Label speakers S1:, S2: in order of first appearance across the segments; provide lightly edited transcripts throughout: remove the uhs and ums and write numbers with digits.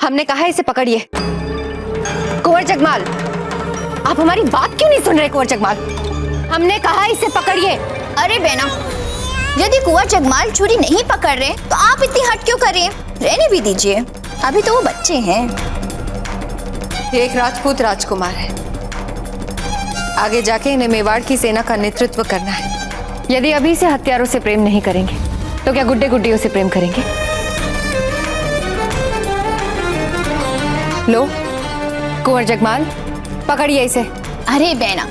S1: हमने कहा है इसे पकड़िए। कुंवर जगमाल, आप हमारी बात क्यों नहीं सुन रहे? कुंवर जगमाल, हमने कहा है इसे पकड़िए।
S2: अरे बहना, यदि कुंवर जगमाल छुरी नहीं पकड़ रहे तो आप इतनी हट क्यों कर रही हैं? रहने भी दीजिए, अभी तो वो बच्चे हैं।
S1: ये एक राजपूत राजकुमार है। आगे जाके इन्हें मेवाड़ की सेना का नेतृत्व करना है। यदि अभी से हत्यारों से प्रेम नहीं करेंगे तो क्या गुड्डे गुड्डियों से प्रेम करेंगे? लो कुंवर जगमाल, पकड़िए इसे।
S2: अरे बहना,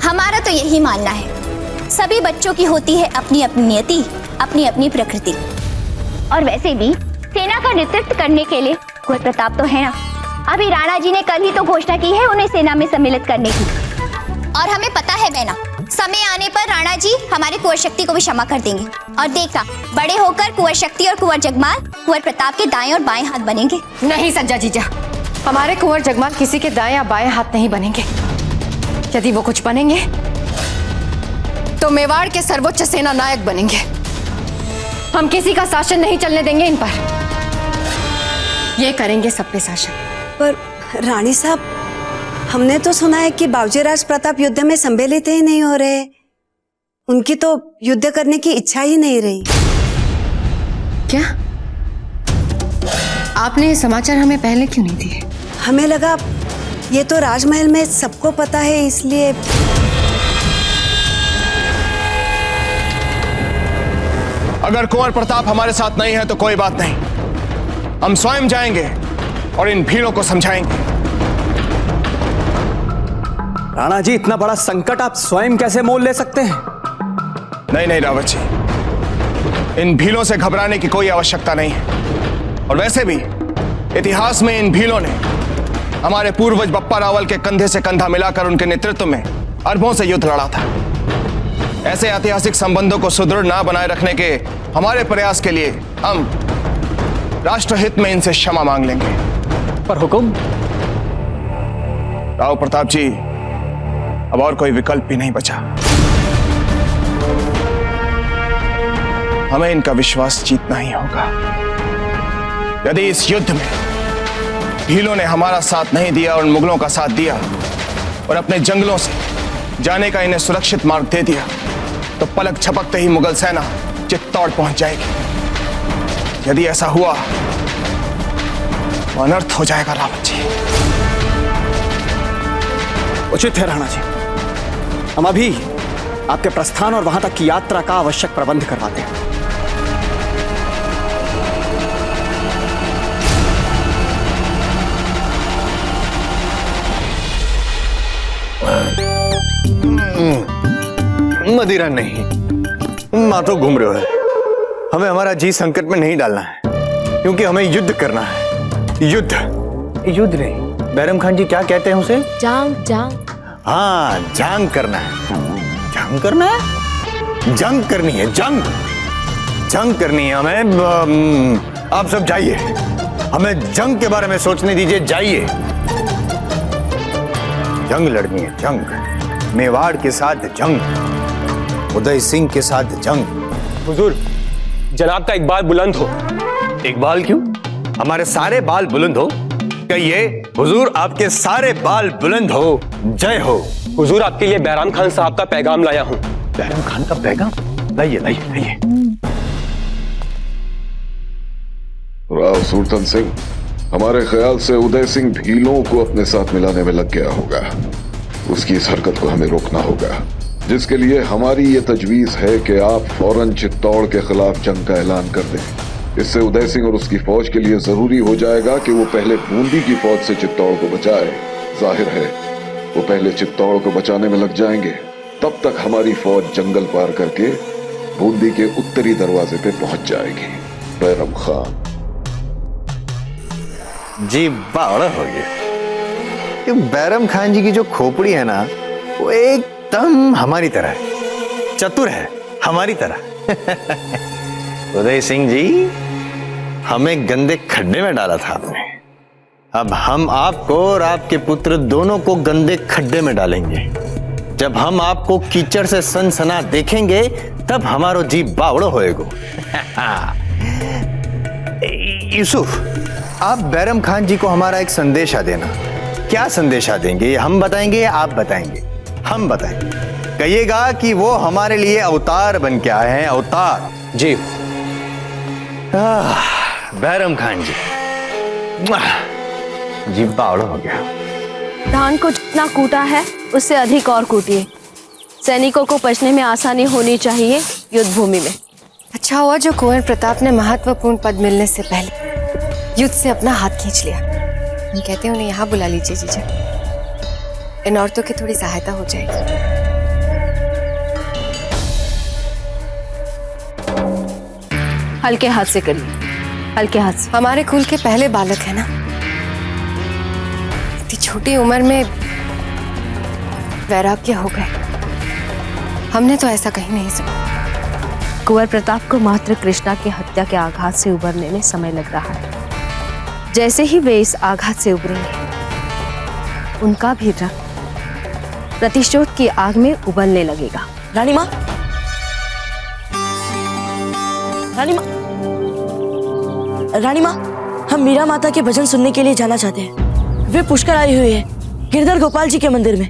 S2: हमारा तो यही मानना है, सभी बच्चों की होती है अपनी अपनी नियति, अपनी अपनी प्रकृति। और वैसे भी सेना का नेतृत्व करने के लिए कुंवर प्रताप तो है ना। अभी राणा जी ने कल ही तो घोषणा की है उन्हें सेना में सम्मिलित करने की। और हमें पता है बहना, समय आने पर राणा जी हमारे कुंवर शक्ति को भी क्षमा कर देंगे। और देखना, बड़े होकर कुंवर शक्ति और कुंवर जगमाल कुंवर प्रताप के दाएं और बाएं हाथ बनेंगे।
S1: नहीं सज्जा जीजा, हमारे कुंवर जगमाल किसी के दाएं या बाएं हाथ नहीं बनेंगे। यदि वो कुछ बनेंगे तो मेवाड़ के सर्वोच्च सेना नायक बनेंगे। हम किसी का शासन नहीं चलने देंगे इन पर। ये करेंगे सब पे शासन।
S3: पर रानी साहब, हमने तो सुना है कि बावजीराज प्रताप युद्ध में सम्मिलित ही नहीं हो रहे। उनकी तो युद्ध करने की इच्छा ही नहीं रही।
S1: क्या आपने ये समाचार हमें पहले क्यों नहीं दिए?
S3: हमें लगा ये तो राजमहल में सबको पता है, इसलिए।
S4: अगर कुंवर प्रताप हमारे साथ नहीं है तो कोई बात नहीं, हम स्वयं जाएंगे और इन भीलों को समझाएंगे।
S5: राणा जी, इतना बड़ा संकट आप स्वयं कैसे मोल ले सकते हैं?
S4: नहीं नहीं रावत जी, इन भीलों से घबराने की कोई आवश्यकता नहीं है। और वैसे भी इतिहास में इन भीलों ने हमारे पूर्वज बप्पा रावल के कंधे से कंधा मिलाकर उनके नेतृत्व में अरबों से युद्ध लड़ा था। ऐसे ऐतिहासिक संबंधों को सुदृढ़ ना बनाए रखने के हमारे प्रयास के लिए हम राष्ट्रहित में इनसे क्षमा मांग लेंगे।
S5: पर हुकुम?
S4: राव प्रताप जी, अब और कोई विकल्प भी नहीं बचा। हमें इनका विश्वास जीतना ही होगा। यदि इस युद्ध में भीलों ने हमारा साथ नहीं दिया और मुगलों का साथ दिया और अपने जंगलों से जाने का इन्हें सुरक्षित मार्ग दे दिया तो पलक झपकते ही मुगल सेना चित्तौड़ पहुंच जाएगी। यदि ऐसा हुआ तो अनर्थ हो जाएगा रावत जी।
S5: उचित है राणा जी, हम अभी आपके प्रस्थान और वहां तक की यात्रा का आवश्यक प्रबंध करवाते हैं।
S6: मदिरा नहीं, माँ तो घूम रहे हो। हमें हमारा जी संकट में नहीं डालना है, क्योंकि हमें युद्ध करना है। युद्ध नहीं, बैरम खान जी क्या कहते हैं उसे?
S1: जांग।
S6: हाँ, जंग करना है। जंग करना है, जंग करनी है, जंग करनी है हमें। आप सब जाइए, हमें जंग के बारे में सोचने दीजिए। जाइए, जंग लड़नी है, जंग। मेवाड़ के साथ जंग, उदय सिंह के साथ जंग।
S7: हुजूर, जनाब का एक बाल बुलंद हो।
S6: एक बाल क्यों? हमारे सारे बाल बुलंद हो। कहिए, हुजूर आपके सारे बाल बुलंद हो, जय हो।
S7: हुजूर, आपके लिए बैराम खान साहब का पैगाम लाया हूँ।
S6: बैरम खान का पैगाम? लाइए लाइए लाइए।
S8: राव सुरतन सिंह, हमारे ख्याल से उदय सिंह भीलों को अपने साथ मिलाने में लग गया होगा। उसकी इस हरकत को हमें रोकना होगा, जिसके लिए हमारी ये तजवीज है कि आप फौरन चित्तौड़ के खिलाफ जंग का ऐलान कर दें। इससे उदय सिंह और उसकी फौज के लिए जरूरी हो जाएगा कि वो पहले बूंदी की फौज से चित्तौड़ को बचाए। जाहिर है वो पहले चित्तौड़ को बचाने में लग जाएंगे, तब तक हमारी फौज जंगल पार करके बूंदी के उत्तरी दरवाजे पे पहुंच जाएगी। बैरम खान
S6: जी बावड़ा हो गया। बैरम खान जी की जो खोपड़ी है ना, वो एकदम हमारी तरह है, चतुर है हमारी तरह। उदय सिंह जी, हमें गंदे खड्डे में डाला था आपने, अब हम आपको और आपके पुत्र दोनों को गंदे खड्डे में डालेंगे। जब हम आपको कीचड़ से सनसना देखेंगे तब हमारो जी बावड़ो होएगो। यूसुफ, आप बैरम खान जी को हमारा एक संदेशा देना। क्या संदेशा देंगे, ये हम बताएंगे या आप बताएंगे? हम बताएंगे। कहिएगा कि वो हमारे लिए अवतार बन के आए हैं, अवतार।
S7: जी।
S6: बैरम खान जी, जी बावड़ हो गया।
S9: धान को जितना कूटा है उससे अधिक और कूटिए। सैनिकों को पचने में आसानी होनी चाहिए युद्ध भूमि में।
S1: अच्छा हुआ जो कुंवर प्रताप ने महत्वपूर्ण पद मिलने से पहले युद्ध से अपना हाथ खींच लिया। हम कहते हैं उन्हें यहाँ बुला लीजिए जीजा, इन औरतों की थोड़ी सहायता हो जाएगी।
S9: हल्के हाथ से करिए, हल्के हाथ से।
S1: हमारे कुल के पहले बालक है ना, इतनी छोटी उम्र में वैराग्य हो गए। हमने तो ऐसा कहीं नहीं सुना।
S9: कुंवर प्रताप को मात्र कृष्णा की हत्या के आघात से उबरने में समय लग रहा है। जैसे ही वे इस आघात से उबरेंगे, उनका भी रक्त प्रतिशोध की आग में उबलने लगेगा।
S10: रानी माँ, रानी माँ, रानी माँ, हम मीरा माता के भजन सुनने के लिए जाना चाहते हैं। वे पुष्कर आई हुई है गिरधर गोपाल जी के मंदिर में।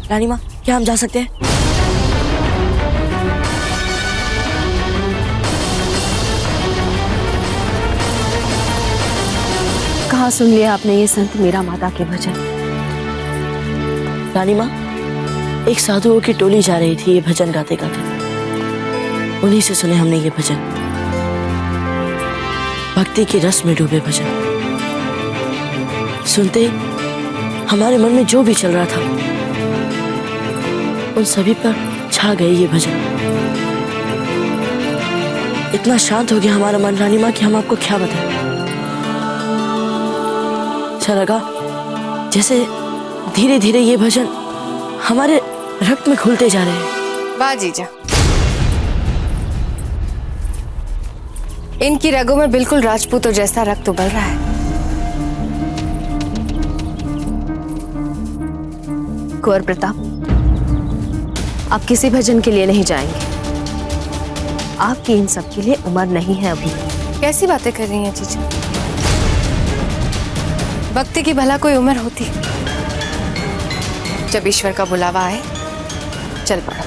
S10: रानी माँ, क्या हम जा सकते हैं?
S9: कहाँ सुन लिया आपने ये संत मीरा माता के भजन?
S10: रानी माँ, एक साधुओं की टोली जा रही थी ये भजन गाते गाते। उन्हीं से सुने हमने ये भजन, भक्ति की रस में डूबे भजन। सुनते ही हमारे मन में जो भी चल रहा था उन सभी पर छा गए ये भजन। इतना शांत हो गया हमारा मन रानी माँ कि हम आपको क्या बताएं। अच्छा लगा जैसे धीरे धीरे ये भजन हमारे रक्त में घुलते जा रहे हैं।
S1: वाह जीजा, इनकी रगों में बिल्कुल राजपूतों जैसा रक्त उबल रहा है।
S9: कुंवर प्रताप, आप किसी भजन के लिए नहीं जाएंगे। आपकी इन सब के लिए उम्र नहीं है अभी।
S1: कैसी बातें कर रही हैं जीजा? भक्ति की भला कोई उम्र होती? जब ईश्वर का बुलावा आए चल पड़ा।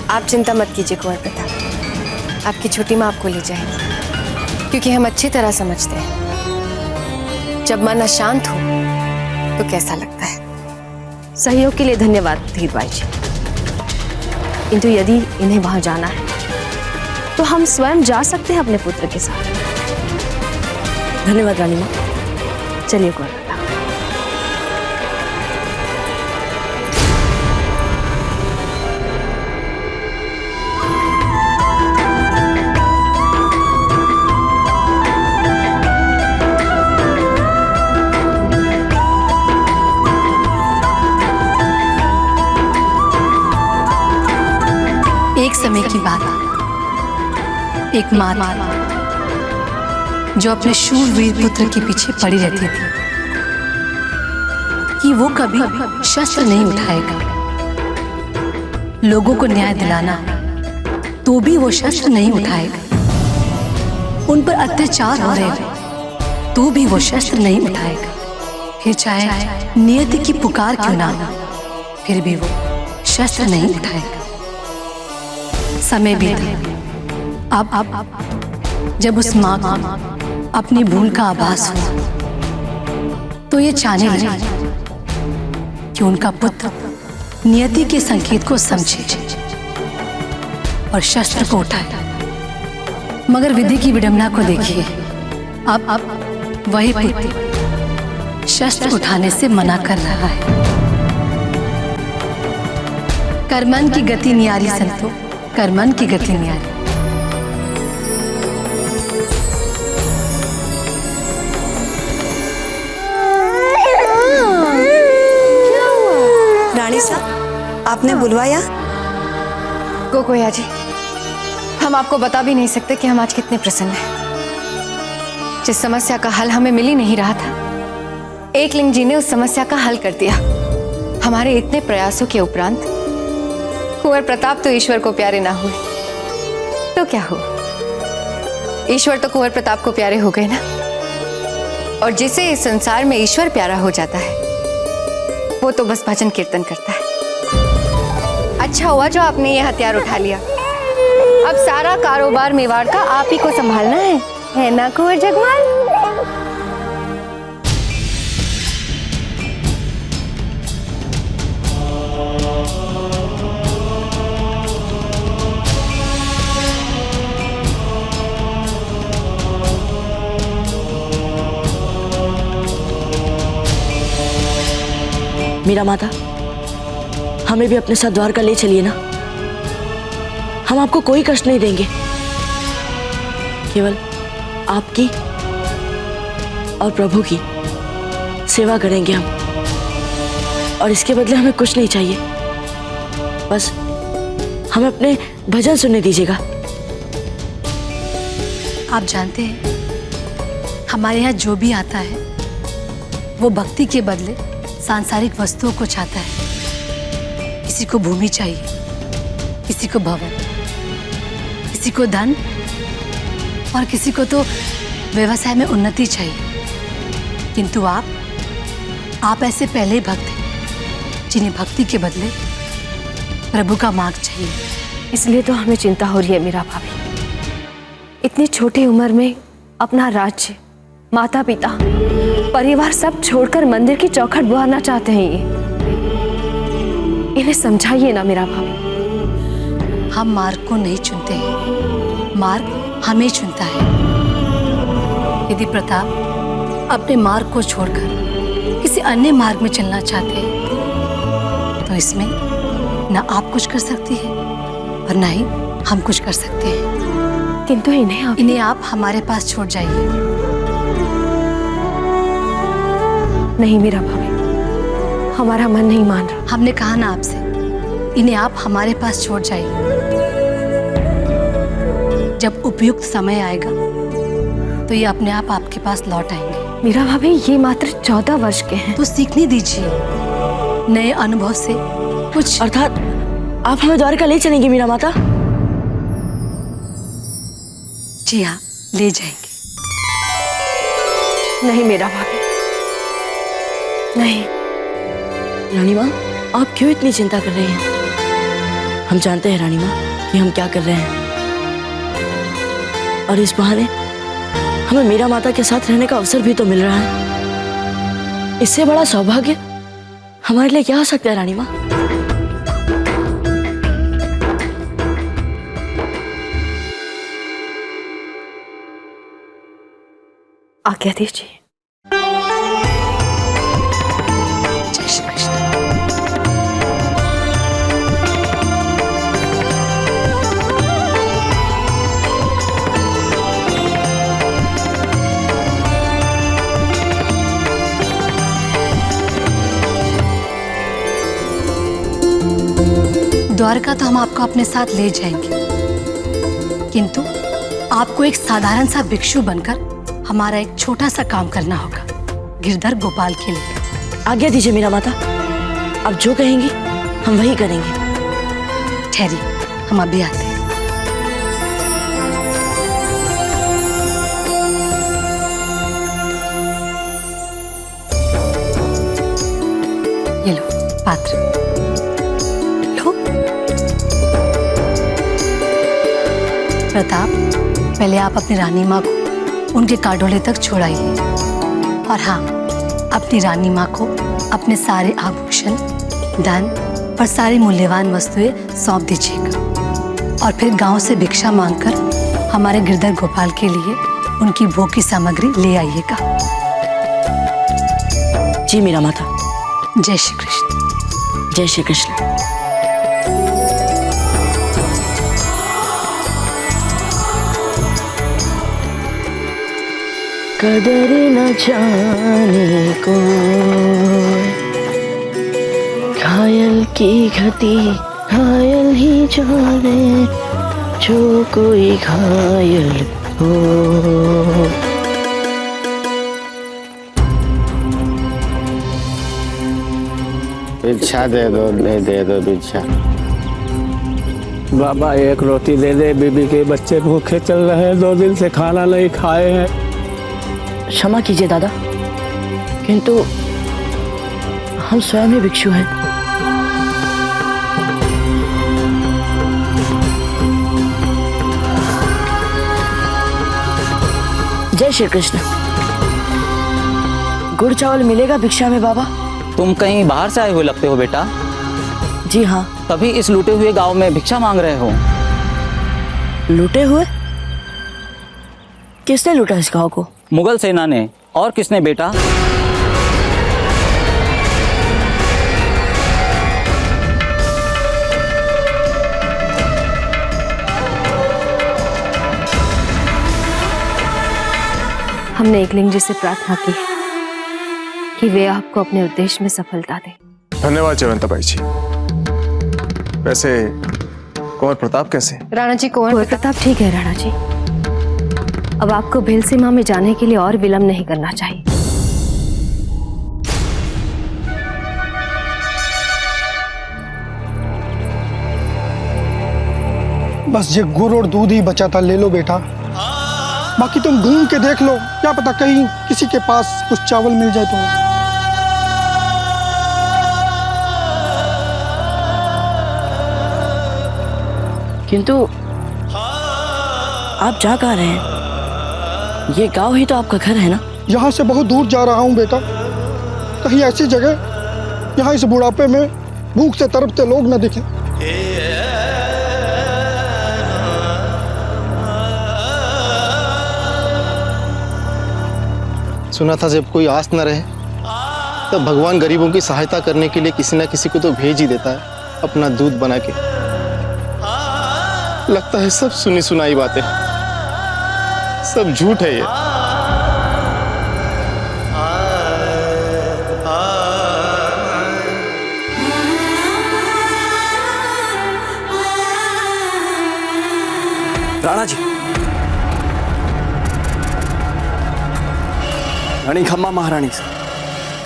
S1: आप चिंता मत कीजिए कुंवर प्रताप, आपकी छोटी माँ आपको ले जाएगी, क्योंकि हम अच्छी तरह समझते हैं जब मन अशांत हो तो कैसा लगता है।
S9: सहयोग के लिए धन्यवाद धीरबाई जी, किंतु यदि इन्हें वहां जाना है तो हम स्वयं जा सकते हैं अपने पुत्र के साथ।
S10: धन्यवाद रानी माँ।
S9: चलिए कुंवर प्रताप।
S11: एक समय की बात, एक माँ जो अपने शूरवीर पुत्र के पीछे पड़ी रहती थी कि वो कभी शस्त्र नहीं उठाएगा। लोगों को न्याय दिलाना तो भी वो शस्त्र नहीं उठाएगा। उन पर अत्याचार हो रहे हैं तो भी वो शस्त्र नहीं उठाएगा। फिर चाहे नियति की पुकार क्यों ना हो, फिर भी वो शस्त्र नहीं उठाएगा। समय बीता। अब जब उस माँ को अपनी भूल का आभास हुआ तो ये चाहने लगी कि उनका पुत्र नियति के संकेत को समझे और शस्त्र को उठाए। मगर विधि की विडंबना को देखिए, अब वही पुत्र शस्त्र उठाने से मना कर रहा है। कर्मन की गति न्यारी संतो, कर्मन की गति न्यारी।
S3: रानी साहब, आपने बुलवाया?
S1: गोगोया जी, हम आपको बता भी नहीं सकते कि हम आज कितने प्रसन्न हैं। जिस समस्या का हल हमें मिल ही नहीं रहा था, एकलिंग जी ने उस समस्या का हल कर दिया। हमारे इतने प्रयासों के उपरांत कुंवर प्रताप तो ईश्वर को प्यारे ना हुए तो क्या हो, ईश्वर तो कुंवर प्रताप को प्यारे हो गए ना, और जिसे इस संसार में ईश्वर प्यारा हो जाता है वो तो बस भजन कीर्तन करता है। अच्छा हुआ जो आपने ये हथियार उठा लिया। अब सारा कारोबार मेवाड़ का आप ही को संभालना है ना कुंवर जगमाल?
S10: मीरा माता, हमें भी अपने साथ द्वारका ले चलिए ना। हम आपको कोई कष्ट नहीं देंगे, केवल आपकी और प्रभु की सेवा करेंगे हम, और इसके बदले हमें कुछ नहीं चाहिए। बस हमें अपने भजन सुनने दीजिएगा।
S11: आप जानते हैं, हमारे यहाँ जो भी आता है वो भक्ति के बदले सांसारिक वस्तुओं को चाहता है। किसी को भूमि चाहिए, किसी को भवन, किसी को धन, और किसी को तो व्यवसाय में उन्नति चाहिए। किंतु आप ऐसे पहले भक्त हैं जिन्हें भक्ति के बदले प्रभु का मार्ग चाहिए।
S9: इसलिए तो हमें चिंता हो रही है मीरा भाभी। इतनी छोटी उम्र में अपना राज्य, माता पिता, परिवार सब छोड़कर मंदिर की चौखट बुहारना चाहते हैं ये। इन्हें समझाइए ना मीरा भाभी।
S11: हम मार्ग को नहीं चुनते हैं, मार्ग हमें चुनता है। यदि प्रताप अपने मार्ग को छोड़कर किसी अन्य मार्ग में चलना चाहते हैं तो इसमें न आप कुछ कर सकती है और न ही हम कुछ कर सकते हैं।
S9: किंतु इन्हें
S11: आप हमारे पास छोड़ जाइए।
S9: नहीं मीरा भाभी, हमारा मन नहीं मान रहा।
S11: हमने कहा ना आपसे, इन्हें आप हमारे पास छोड़ जाइए। जब उपयुक्त समय आएगा तो ये अपने आप आपके पास लौट आएंगे।
S9: मीरा भाभी, ये मात्र 14 वर्ष के हैं।
S11: तो सीखने दीजिए नए अनुभव से कुछ।
S10: अर्थात आप हमें द्वारका ले चलेंगे मीरा माता?
S11: जी हाँ, ले जाएंगे।
S9: नहीं मीरा भाभी, नहीं।
S10: रानी माँ, आप क्यों इतनी चिंता कर रही हैं? हम जानते हैं रानी माँ कि हम क्या कर रहे हैं, और इस बहाने हमें मीरा माता के साथ रहने का अवसर भी तो मिल रहा है। इससे बड़ा सौभाग्य हमारे लिए क्या हो सकता है रानी माँ?
S9: आज्ञा दीजिए।
S11: जय श्री कृष्ण। द्वारका तो हम आपको अपने साथ ले जाएंगे, किंतु आपको एक साधारण सा भिक्षु बनकर हमारा एक छोटा सा काम करना होगा गिरधर गोपाल के लिए।
S10: आज्ञा दीजिए मीरा माता, आप जो कहेंगी हम वही करेंगे।
S11: ठहरिए, हम अभी आते हैं। ये लो पात्र, लो। प्रताप, पहले आप अपनी रानी माँ को उनके काडोले तक छोड़ाइए, और हाँ, अपनी रानी माँ को अपने सारे आभूषण, धन और सारी मूल्यवान वस्तुएं सौंप दीजिएगा, और फिर गांव से भिक्षा मांगकर हमारे गिरधर गोपाल के लिए उनकी भोग की सामग्री ले आइएगा।
S10: जी मीरा माता।
S11: जय श्री कृष्ण।
S10: जय श्री कृष्ण। कदर न जाने को घायल की घटी घायल ही जाने, जो कोई घायल हो।
S6: भिक्षा दे दो, ले दे दो भिक्षा।
S12: बाबा एक रोटी दे दे, बीबी के बच्चे भूखे चल रहे हैं, 2 दिन से खाना नहीं खाए हैं।
S10: क्षमा कीजिए दादा, किंतु हम स्वयं ही भिक्षु हैं। जय श्री कृष्ण। गुड़ चावल मिलेगा भिक्षा में बाबा?
S13: तुम कहीं बाहर से आए हुए लगते हो बेटा।
S10: जी हाँ।
S13: तभी इस लूटे हुए गांव में भिक्षा मांग रहे हो।
S10: लूटे हुए? किसने लूटा इस गांव को?
S13: मुगल सेना ने। और किसने बेटा?
S9: हमने एकलिंग जी से प्रार्थना की कि वे आपको अपने उद्देश्य में सफलता दें।
S4: धन्यवाद जयवंता बाई जी। वैसे कुंवर प्रताप कैसे?
S1: राणा जी, कुंवर
S9: प्रताप ठीक है राणा जी। अब आपको भेल सीमा में जाने के लिए और विलंब नहीं करना चाहिए।
S14: बस ये गुड़ और दूध ही बचा था, ले लो बेटा। बाकी तुम घूम के देख लो, क्या पता कहीं किसी के पास कुछ चावल मिल जाए तो।
S10: किंतु आप जा कहाँ रहे हैं? ये गांव ही तो आपका घर है ना?
S14: यहाँ से बहुत दूर जा रहा हूँ बेटा, कहीं ऐसी जगह यहाँ इस बुढ़ापे में भूख से तड़पते लोग न दिखे।
S15: सुना था जब कोई आस न रहे तब भगवान गरीबों की सहायता करने के लिए किसी न किसी को तो भेज ही देता है अपना दूध बना के। लगता है सब सुनी सुनाई बातें, सब झूठ है ये।
S5: राणा जी, घनी खम्मा महारानी से।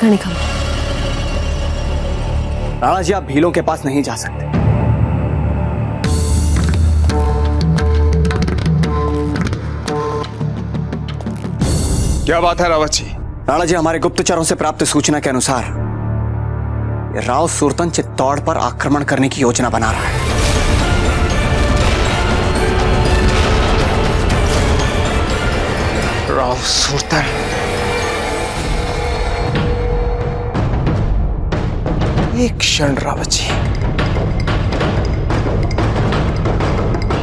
S9: घनी खम्मा।
S5: राणा जी, आप भीलों के पास नहीं जा सकते।
S4: क्या बात है रावत जी?
S5: राणा जी, हमारे गुप्तचरों से प्राप्त सूचना के अनुसार ये राव सुरतन चित्तौड़ पर आक्रमण करने की योजना बना रहा है।
S4: राव सुरतन? एक क्षण रावत जी,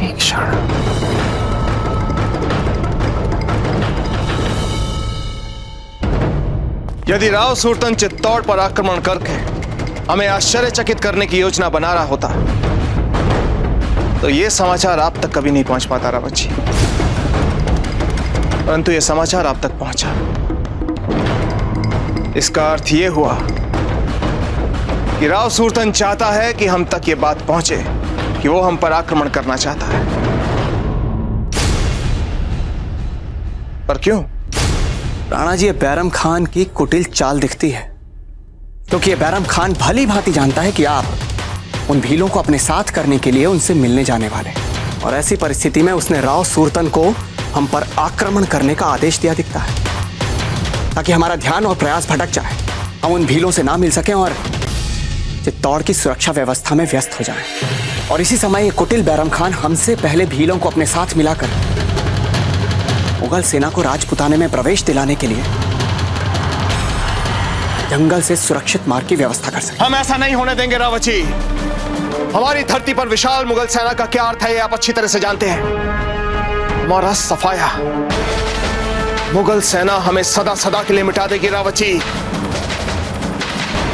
S4: एक क्षण। यदि राव सुरतन चित्तौड़ पर आक्रमण करके हमें आश्चर्यचकित करने की योजना बना रहा होता तो यह समाचार आप तक कभी नहीं पहुंच पाता रावत जी। परंतु यह समाचार आप तक पहुंचा। इसका अर्थ यह हुआ कि राव सुरतन चाहता है कि हम तक यह बात पहुंचे कि वो हम पर आक्रमण करना चाहता है। पर क्यों?
S5: राणा जी, ये बैरम खान की कुटिल चाल दिखती है, क्योंकि ये बैरम खान भली भांति जानता है कि आप उन भीलों को अपने साथ करने के लिए उनसे मिलने जाने वाले, और ऐसी परिस्थिति में उसने राव सुरतन को हम पर आक्रमण करने का आदेश दिया दिखता है, ताकि हमारा ध्यान और प्रयास भटक जाए, हम उन भीलों से ना मिल सकें और चित्तौड़ की सुरक्षा व्यवस्था में व्यस्त हो जाएं। और इसी समय ये कुटिल बैरम खान हमसे पहले भीलों को अपने साथ मिलाकर मुगल सेना को राजपुताने में प्रवेश दिलाने के लिए जंगल से सुरक्षित मार्ग की व्यवस्था कर सकते।
S4: हम ऐसा नहीं होने देंगे रावत जी। हमारी धरती पर विशाल मुगल सेना का क्या अर्थ है ये आप अच्छी तरह से जानते हैं। हमारा सफाया मुगल सेना हमें सदा सदा के लिए मिटा देगी रावत जी।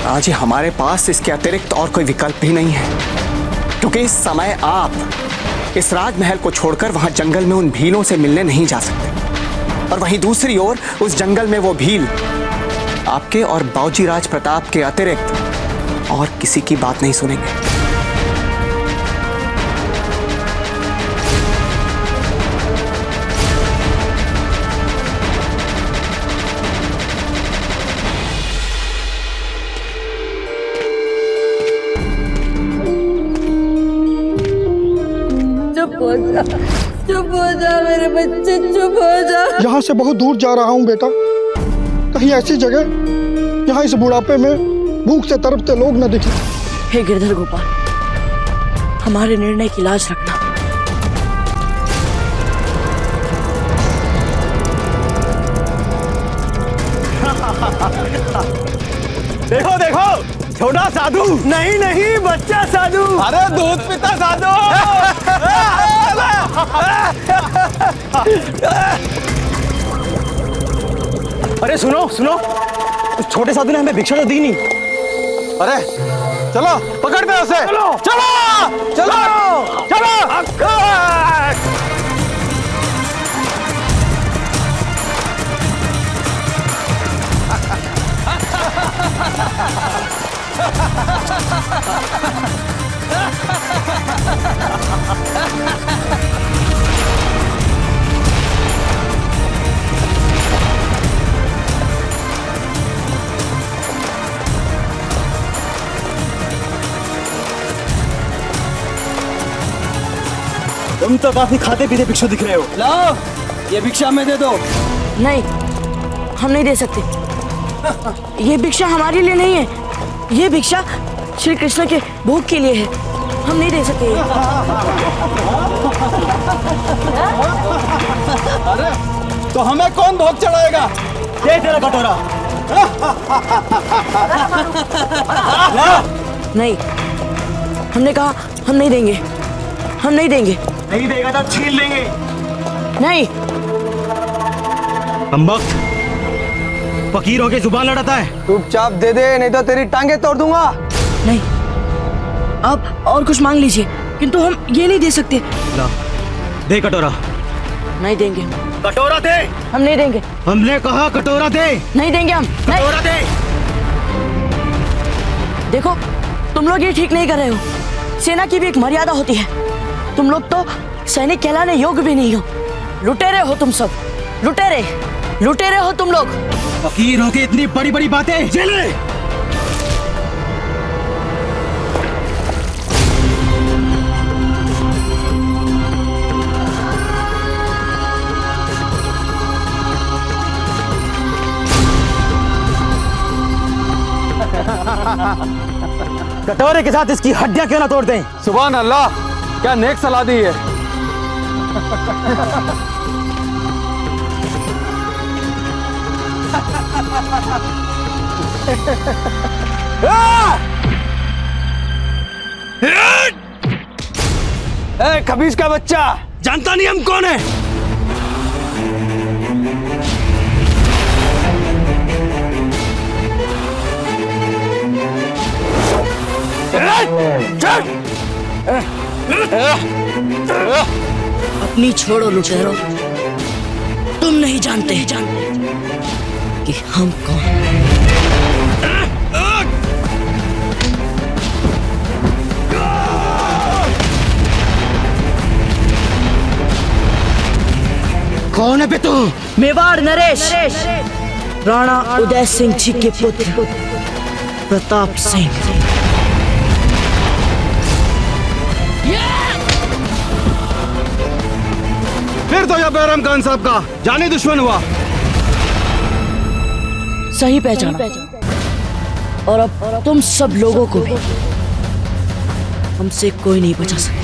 S5: आज हमारे पास इसके अतिरिक्त और कोई विकल्प भी नहीं है, क्योंकि इस समय आप इस राजमहल को छोड़कर वहां जंगल में उन भीलों से मिलने नहीं जा सकते, और वहीं दूसरी ओर उस जंगल में वो भील आपके और बावजी राज प्रताप के अतिरिक्त और किसी की बात नहीं सुनेंगे।
S10: चुप हो जा मेरे बच्चे, चुप हो जा।
S14: यहाँ से बहुत दूर जा रहा हूँ बेटा, कहीं ऐसी जगह यहाँ इस बुढ़ापे में भूख से तड़पते लोग न दिखे।
S10: हे गिरधर गोपाल, हमारे निर्णय की लाज रखना।
S5: देखो देखो, छोटा साधु। नहीं नहीं, बच्चा साधु। अरे दूध पीता साधु। अरे सुनो सुनो, उस छोटे साधु ने हमें भिक्षा तो दी नहीं। अरे चलो पकड़ते हैं उसे। चलो चलो चलो चलो। तुम तो काफी खाते पीते भिक्षु दिख रहे हो। लाओ ये भिक्षा में दे दो।
S10: नहीं, हम नहीं दे सकते। ये भिक्षा हमारे लिए नहीं है, ये भिक्षा श्री कृष्ण के भोग के लिए है। हम नहीं दे सकते।
S5: अरे तो हमें कौन भोग चढ़ाएगा? ये तेरा कटोरा।
S10: नहीं, हमने कहा हम नहीं देंगे, हम नहीं देंगे।
S5: नहीं देगा तो छीन लेंगे।
S10: नहीं।
S5: अम्बक, फकीर होके जुबान लड़ाता है। चुपचाप दे दे, नहीं तो तेरी टांगे तोड़ दूंगा।
S10: नहीं, आप और कुछ मांग लीजिए, किंतु हम ये नहीं दे सकते।
S5: ला, दे कटोरा।
S10: नहीं देंगे।
S5: कटोरा दे।
S10: हम नहीं देंगे।
S5: हमने कहा कटोरा दे।
S10: नहीं देंगे हम।
S5: कटोरा दे।
S10: देखो, तुम लोग ये ठीक नहीं कर रहे हो। सेना की भी एक मर्यादा होती है। तुम लोग तो सैनिक कहलाने योग्य भी नहीं हो। लुटेरे हो तुम सब, लुटेरे, लुटेरे हो तुम लोग।
S5: फकीर होके इतनी बड़ी बड़ी बातें। चले। कटोरे के साथ इसकी हड्डियां क्यों ना तोड़ दें?
S16: सुभान अल्लाह, क्या नेक सलाह दी है।
S5: ए, खबीज का बच्चा, जानता नहीं हम कौन है?
S10: अपनी छोड़ो लुटेरो, तुम नहीं जानते कि हम कौन।
S5: कौन है बे तू?
S10: मेवाड़ नरेश, राणा उदय सिंह जी के पुत्र प्रताप सिंह।
S5: फिर तो यह बैरम खान साहब का जानी दुश्मन हुआ।
S10: सही पहचाना। और अब तुम सब लोगों को भी हमसे कोई नहीं बचा सकता।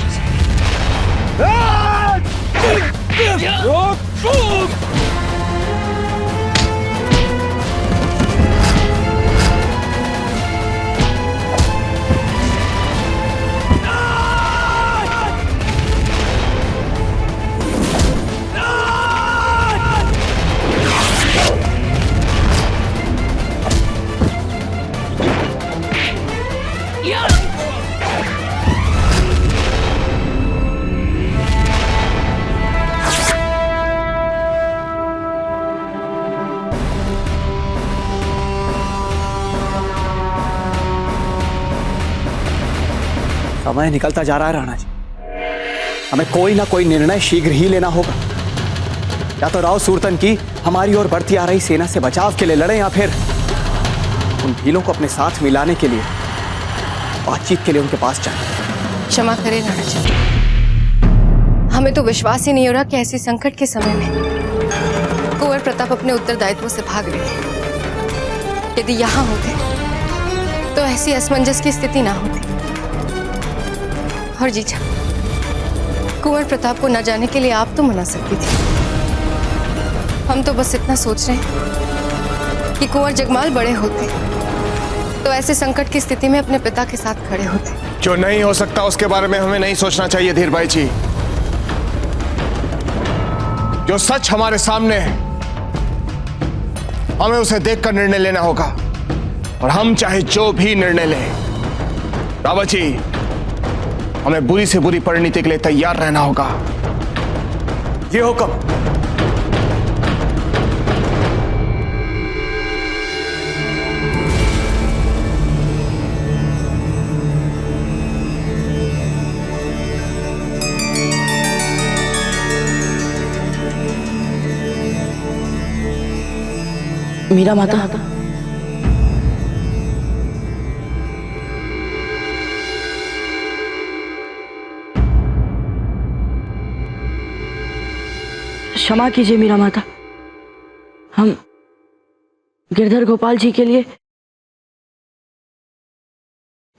S5: समय निकलता जा रहा है राणा जी, हमें कोई ना कोई निर्णय शीघ्र ही लेना होगा। या तो राव सूरतन की हमारी ओर बढ़ती आ रही सेना से बचाव के लिए लड़ें, या फिर उन भीलों को अपने साथ मिलाने के लिए बातचीत के लिए उनके पास जाएं।
S1: क्षमा करें राणा जी, हमें तो विश्वास ही नहीं हो रहा कि ऐसी संकट के समय में कुंवर प्रताप अपने उत्तरदायित्व से भाग रहे हैं। यदि यहाँ होते तो ऐसी असमंजस की स्थिति ना होती। और जीजा, कुंवर प्रताप को न जाने के लिए आप तो मना सकती थी। हम तो बस इतना सोच रहे हैं कि कुंवर जगमाल बड़े होते तो ऐसे संकट की स्थिति में अपने पिता के साथ खड़े होते।
S4: जो नहीं हो सकता उसके बारे में हमें नहीं सोचना चाहिए धीर भाई जी। जो सच हमारे सामने है हमें उसे देखकर निर्णय लेना होगा, और हम चाहे जो भी निर्णय लें, रावत जी, हमें बुरी से बुरी परिणति के लिए तैयार रहना होगा।
S5: ये हुक्म।
S10: मीरा माता, क्षमा कीजिए मीरा माता, हम गिरधर गोपाल जी के लिए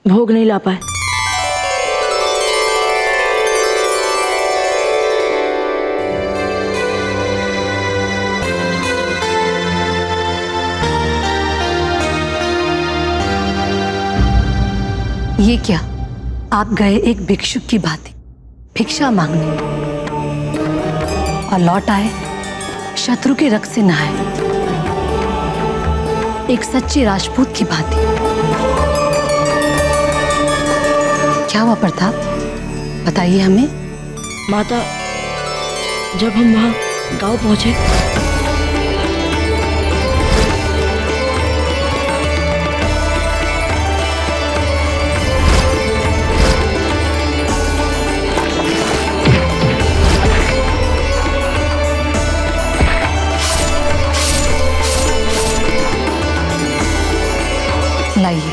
S10: भोग नहीं ला पाए।
S11: ये क्या, आप गए एक भिक्षुक की भांति भिक्षा मांगने और लौट आए शत्रु के रक्त से नहाए, एक सच्चे राजपूत की भांति। क्या हुआ प्रताप, बताइए हमें।
S10: माता, जब हम वहां गांव पहुंचे
S11: लाइए,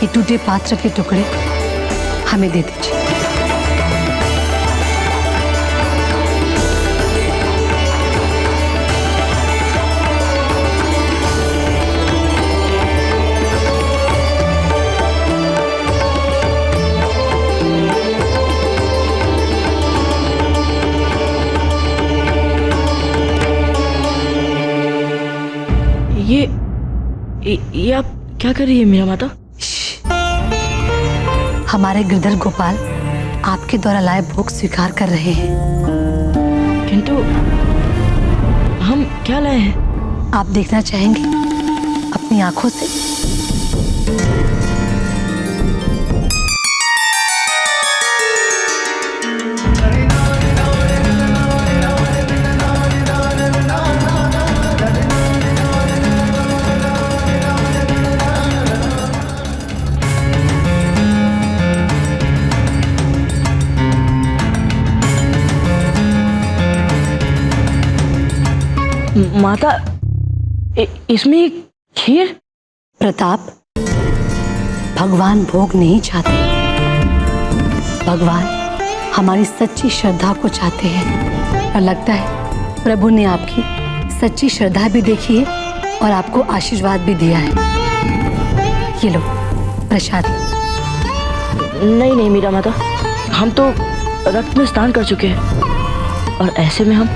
S11: ये टूटे पात्र के टुकड़े हमें दे दीजिए।
S10: ये आप क्या कर रही है मीरा माता?
S11: हमारे गिरधर गोपाल आपके द्वारा लाए भोग स्वीकार कर रहे हैं।
S10: किंतु हम क्या लाए हैं?
S11: आप देखना चाहेंगे अपनी आंखों से?
S10: माता, इसमें खीर?
S11: प्रताप, भगवान भोग नहीं चाहते, भगवान हमारी सच्ची श्रद्धा को चाहते हैं। और लगता है प्रभु ने आपकी सच्ची श्रद्धा भी देखी है और आपको आशीर्वाद भी दिया है। ये लो प्रसाद।
S10: नहीं नहीं मीरा माता, हम तो रक्त में स्नान कर चुके हैं और ऐसे में हम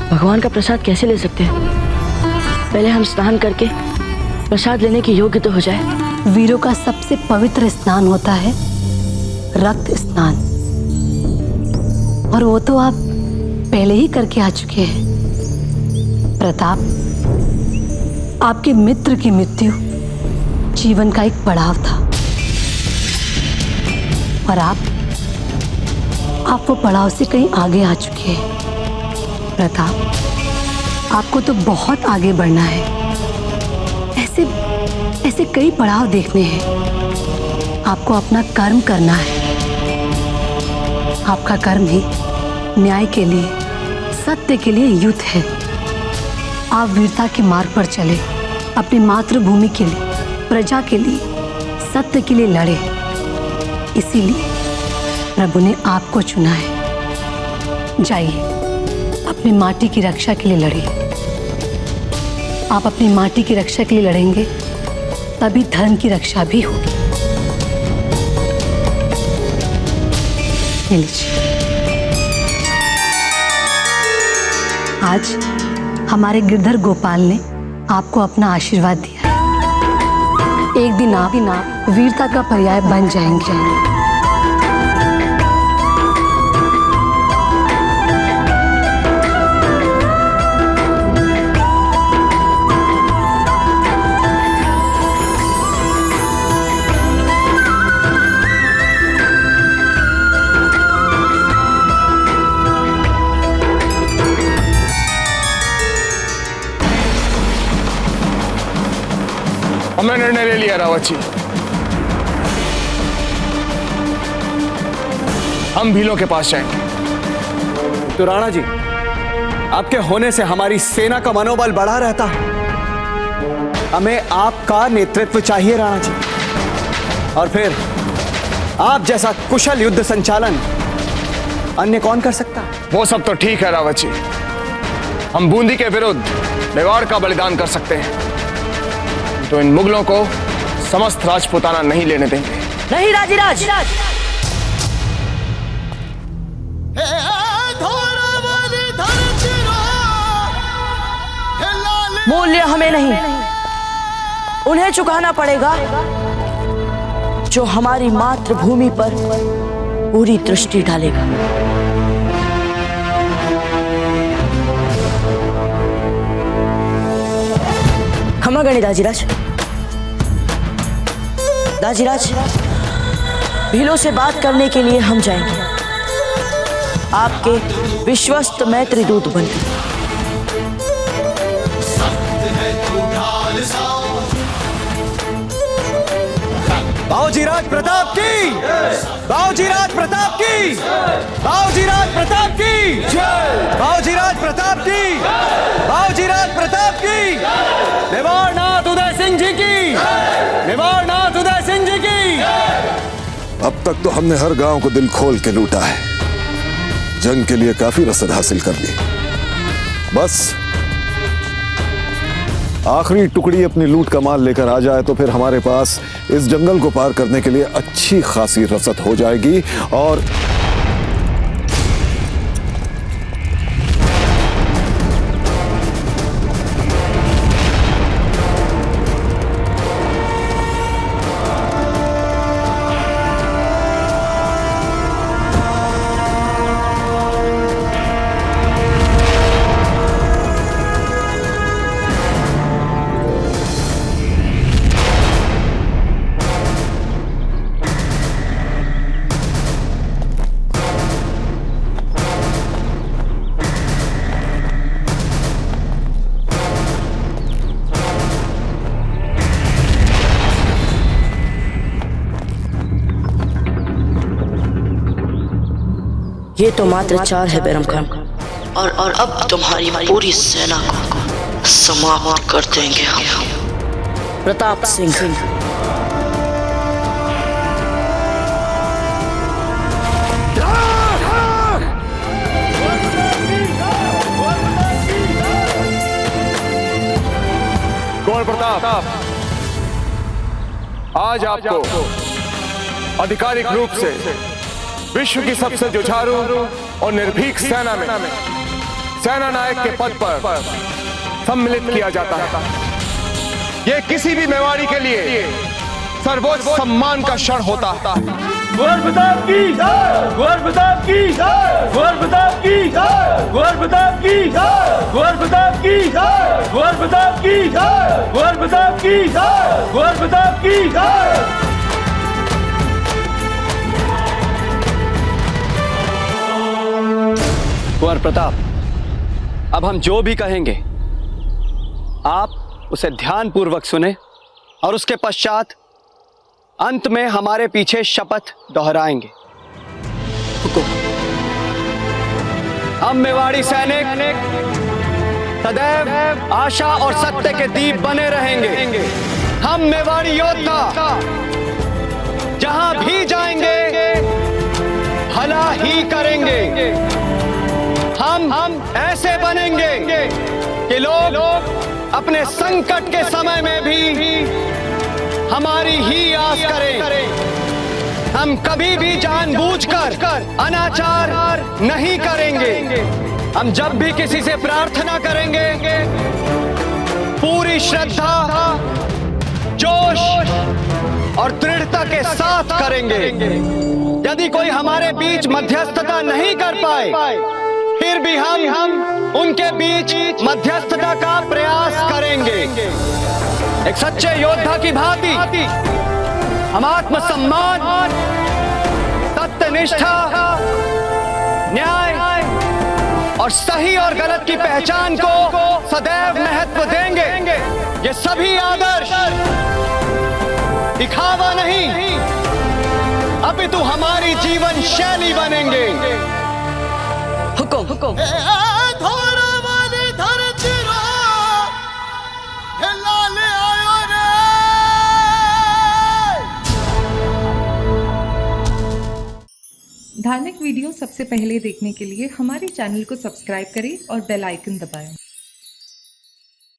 S10: भगवान का प्रसाद कैसे ले सकते हैं? पहले हम स्नान करके प्रसाद लेने के योग्य तो हो जाए।
S11: वीरों का सबसे पवित्र स्नान होता है रक्त स्नान, और वो तो आप पहले ही करके आ चुके हैं। प्रताप, आपके मित्र की मृत्यु जीवन का एक पड़ाव था और आप वो पड़ाव से कहीं आगे आ चुके हैं। प्रताप, आपको तो बहुत आगे बढ़ना है। ऐसे कई पड़ाव देखने हैं। आपको अपना कर्म करना है। आपका कर्म ही न्याय के लिए, सत्य के लिए युद्ध है। आप वीरता के मार्ग पर चले, अपनी मातृभूमि के लिए, प्रजा के लिए, सत्य के लिए लड़े। इसीलिए प्रभु ने आपको चुना है। जाइए, अपनी माटी की रक्षा के लिए लड़िए। आप अपनी माटी की रक्षा के लिए लड़ेंगे तभी धर्म की रक्षा भी होगी। ये लीजिए। आज हमारे गिरधर गोपाल ने आपको अपना आशीर्वाद दिया है। एक दिन आप वीरता का पर्याय बन जाएंगे।
S4: हमने निर्णय ले लिया रावत जी, हम भीलों के पास जाएंगे।
S5: तो राणा जी, आपके होने से हमारी सेना का मनोबल बढ़ा रहता है। हमें आपका नेतृत्व चाहिए राणा जी। और फिर आप जैसा कुशल युद्ध संचालन अन्य कौन कर सकता है?
S4: वो सब तो ठीक है रावत जी, हम बूंदी के विरुद्ध मेवाड़ का बलिदान कर सकते हैं, तो इन मुगलों को समस्त राजपूताना नहीं लेने देंगे।
S10: नहीं राजीराज, मूल्य हमें नहीं, उन्हें चुकाना पड़ेगा जो हमारी मातृभूमि पर पूरी दृष्टि डालेगा। क्षमा गणी दाजीराज। दाजीराज, भीलों से बात करने के लिए हम जाएंगे, आपके विश्वस्त मैत्री दूत बनकर।
S5: बाऊजीराज प्रताप की, बाऊजीराज प्रताप की, बाऊजीराज प्रताप की, बाऊजीराज प्रताप की, बाऊजीराज प्रताप की, मेवाड़नाथ उदय सिंह जी की, मेवाड़नाथ उदय सिंह जी की।
S8: अब तक तो हमने हर गांव को दिल खोल के लूटा है, जंग के लिए काफी रसद हासिल कर ली। बस आखिरी टुकड़ी अपनी लूट का माल लेकर आ जाए तो फिर हमारे पास इस जंगल को पार करने के लिए अच्छी खासी रसद हो जाएगी। और
S10: ये तो मात्र 4 है बैरम खान, और अब तुम्हारी पूरी सेना को समाप्त कर देंगे हम। प्रताप सिंह,
S4: कुंवर प्रताप, आज आपको आधिकारिक रूप से विश्व की सबसे जुझारू और निर्भीक सेना में सेना नायक के पद पर सम्मिलित किया जाता है। यह किसी भी मेवाड़ी के लिए सर्वोच्च सम्मान का क्षण होता है।
S17: कुंवर प्रताप की, कुंवर प्रताप की, कुंवर प्रताप की, कुंवर प्रताप की, कुंवर प्रताप की, कुंवर प्रताप की, कुंवर प्रताप की, कुंवर प्रताप की।
S5: कुंवर प्रताप, अब हम जो भी कहेंगे आप उसे ध्यानपूर्वक सुने और उसके पश्चात अंत में हमारे पीछे शपथ दोहराएंगे। हम मेवाड़ी सैनिक सदैव आशा और सत्य के दीप बने रहेंगे। हम मेवाड़ी योद्धा जहां भी जाएंगे भला ही करेंगे। हम ऐसे बनेंगे कि लोग अपने संकट के समय में भी हमारी ही आस करें। हम कभी भी जानबूझकर अनाचार नहीं करेंगे। हम जब भी किसी से प्रार्थना करेंगे पूरी श्रद्धा, जोश और दृढ़ता के साथ करेंगे। यदि कोई हमारे बीच मध्यस्थता नहीं कर पाए, फिर भी हम उनके बीच मध्यस्थता का प्रयास करेंगे। एक सच्चे योद्धा की भांति हम आत्मसम्मान, सत्यनिष्ठा, न्याय और सही और गलत की पहचान को सदैव महत्व देंगे। ये सभी आदर्श दिखावा नहीं, अपितु हमारी जीवन शैली बनेंगे।
S10: हुकुम
S18: धार्मिक वीडियो सबसे पहले देखने के लिए हमारे चैनल को सब्सक्राइब करें और बेल आइकन दबाएं।